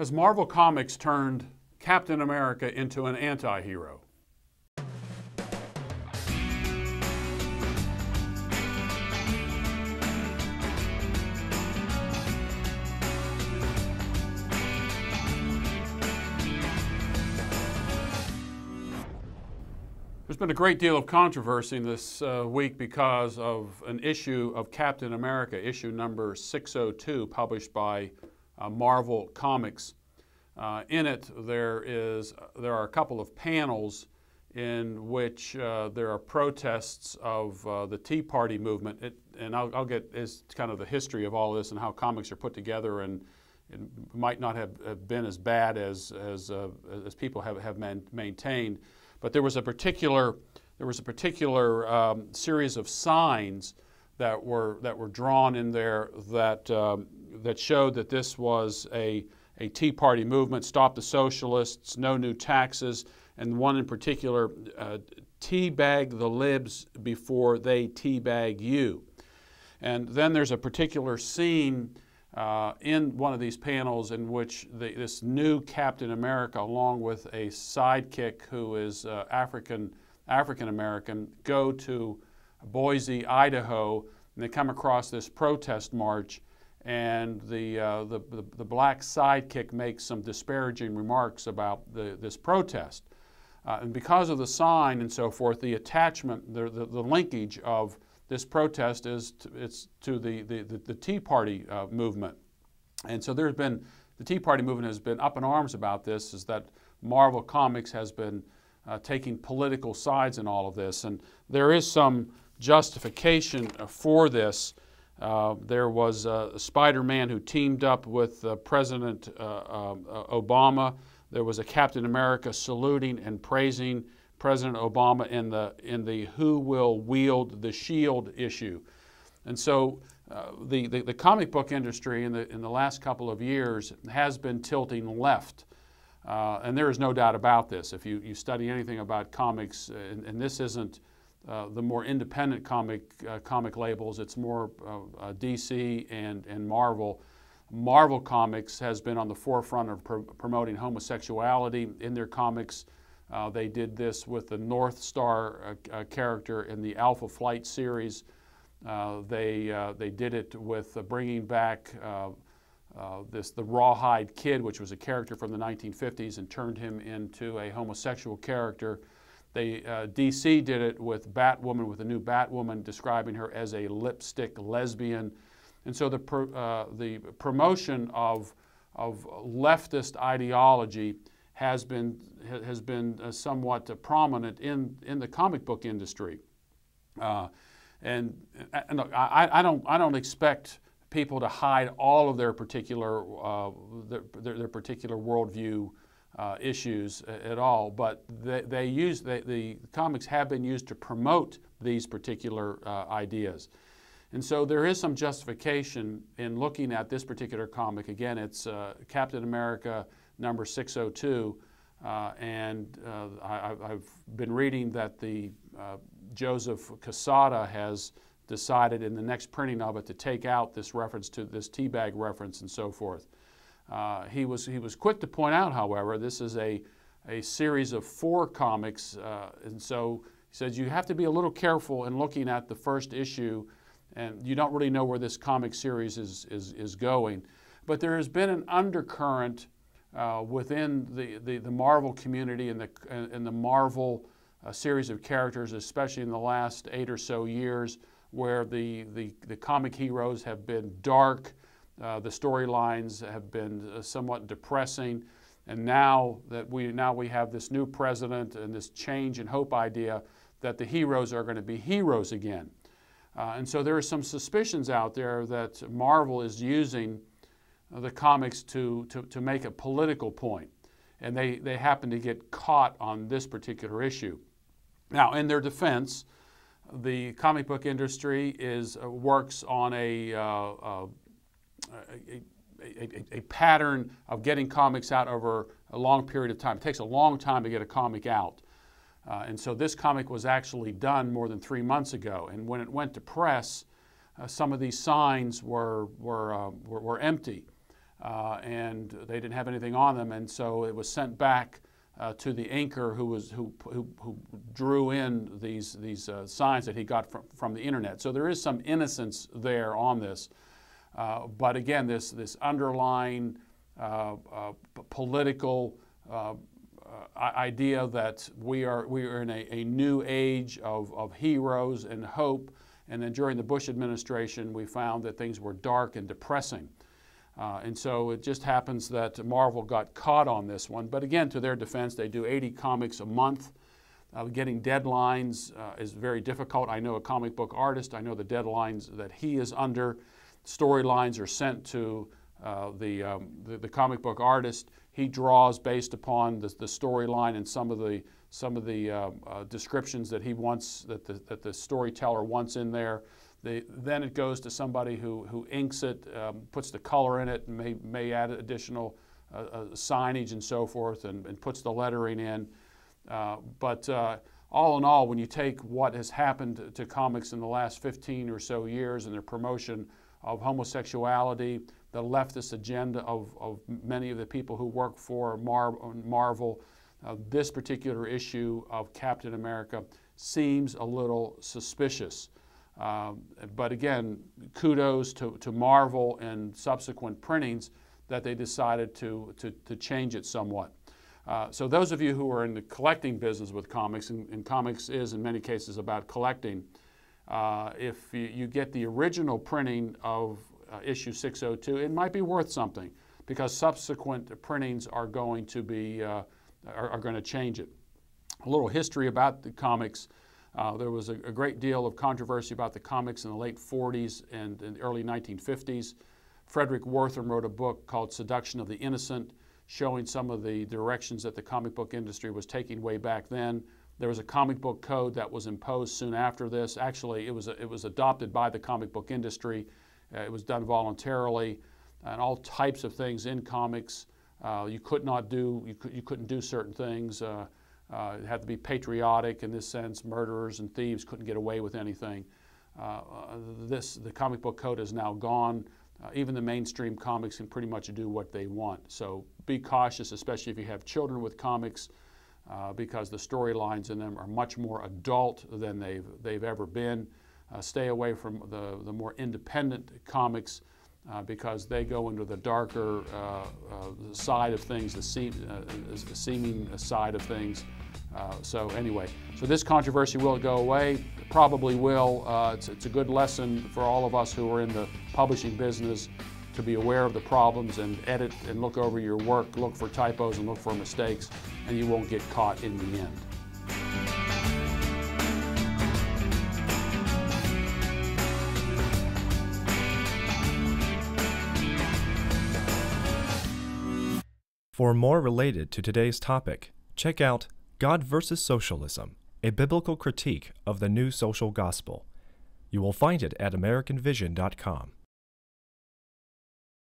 Has Marvel Comics turned Captain America into an anti-hero? There's been a great deal of controversy this week because of an issue of Captain America, issue number 602, published by Marvel Comics. In it, there are a couple of panels in which there are protests of the Tea Party movement. And I'll get as kind of the history of all this and how comics are put together, and it might not have been as bad as people have maintained. But there was a particular series of signs that were drawn in there that showed that this was a Tea Party movement. Stop the socialists, no new taxes, and one in particular, teabag the libs before they teabag you. And then there's a particular scene in one of these panels in which this new Captain America, along with a sidekick who is African American, go to Boise, Idaho, and they come across this protest march, and the black sidekick makes some disparaging remarks about this protest. And because of the sign and so forth, the attachment, the linkage of this protest is to the Tea Party movement. And so the Tea Party movement has been up in arms about this, is that Marvel Comics has been taking political sides in all of this. And there is some justification for this. There was Spider-Man who teamed up with President Obama. There was a Captain America saluting and praising President Obama in the who will wield the shield issue. And so the comic book industry in the last couple of years has been tilting left. And there is no doubt about this. If you study anything about comics, and this isn't the more independent comic labels, it's more DC and Marvel. Marvel Comics has been on the forefront of promoting homosexuality in their comics. They did this with the North Star character in the Alpha Flight series. They did it with bringing back the Rawhide Kid, which was a character from the 1950s, and turned him into a homosexual character. DC did it with Batwoman, with the new Batwoman, describing her as a lipstick lesbian. And so the promotion of leftist ideology has been somewhat prominent in the comic book industry. And look, I don't expect people to hide all of their particular particular worldview issues at all, but the comics have been used to promote these particular ideas. And so there is some justification in looking at this particular comic. Again, it's Captain America number 602, and I've been reading that the Joseph Quesada has decided in the next printing of it to take out this reference to this teabag reference and so forth. He was quick to point out, however, this is a series of 4 comics, and so he says you have to be a little careful in looking at the first issue, and you don't really know where this comic series is going. But there has been an undercurrent within the Marvel community and the Marvel series of characters, especially in the last 8 or so years, where the comic heroes have been dark, the storylines have been somewhat depressing, and now we have this new president and this change and hope idea that the heroes are going to be heroes again. And so there are some suspicions out there that Marvel is using the comics to make a political point, and they happen to get caught on this particular issue. Now, in their defense, the comic book industry works on a pattern of getting comics out over a long period of time. It takes a long time to get a comic out. And so this comic was actually done more than 3 months ago. And when it went to press, some of these signs were empty. and they didn't have anything on them, and so it was sent back to the inker who drew in these signs that he got from the internet. So there is some innocence there on this, but again, this underlying political idea that we are in a new age of heroes and hope, and then during the Bush administration we found that things were dark and depressing. And so it just happens that Marvel got caught on this one. But again, to their defense, they do 80 comics a month. Getting deadlines is very difficult. I know a comic book artist. I know the deadlines that he is under. Storylines are sent to the comic book artist. He draws based upon the storyline and some of the descriptions that he wants, that the storyteller wants in there. Then it goes to somebody who inks it, puts the color in it, and may add additional signage and so forth, and puts the lettering in. But all in all, when you take what has happened to comics in the last 15 or so years and their promotion of homosexuality, the leftist agenda of many of the people who work for Marvel, this particular issue of Captain America seems a little suspicious. But again, kudos to Marvel and subsequent printings that they decided to change it somewhat. So those of you who are in the collecting business with comics, and comics is in many cases about collecting, if you get the original printing of issue 602, it might be worth something, because subsequent printings are going to be are going to change it. A little history about the comics. There was a great deal of controversy about the comics in the late 40s and in the early 1950s. Frederick Wortham wrote a book called Seduction of the Innocent, showing some of the directions that the comic book industry was taking way back then. There was a comic book code that was imposed soon after this. Actually, it was adopted by the comic book industry. It was done voluntarily, and all types of things in comics. You couldn't do certain things. It had to be patriotic in this sense. Murderers and thieves couldn't get away with anything. The comic book code is now gone. Even the mainstream comics can pretty much do what they want. So be cautious, especially if you have children with comics, because the storylines in them are much more adult than they've ever been. Stay away from the more independent comics, because they go into the darker side of things, the seeming side of things. So anyway, so this controversy, will it go away? Probably will. It's a good lesson for all of us who are in the publishing business to be aware of the problems and edit and look over your work, look for typos and look for mistakes, and you won't get caught in the end. For more related to today's topic, check out God versus Socialism, a biblical critique of the New Social Gospel. You will find it at AmericanVision.com.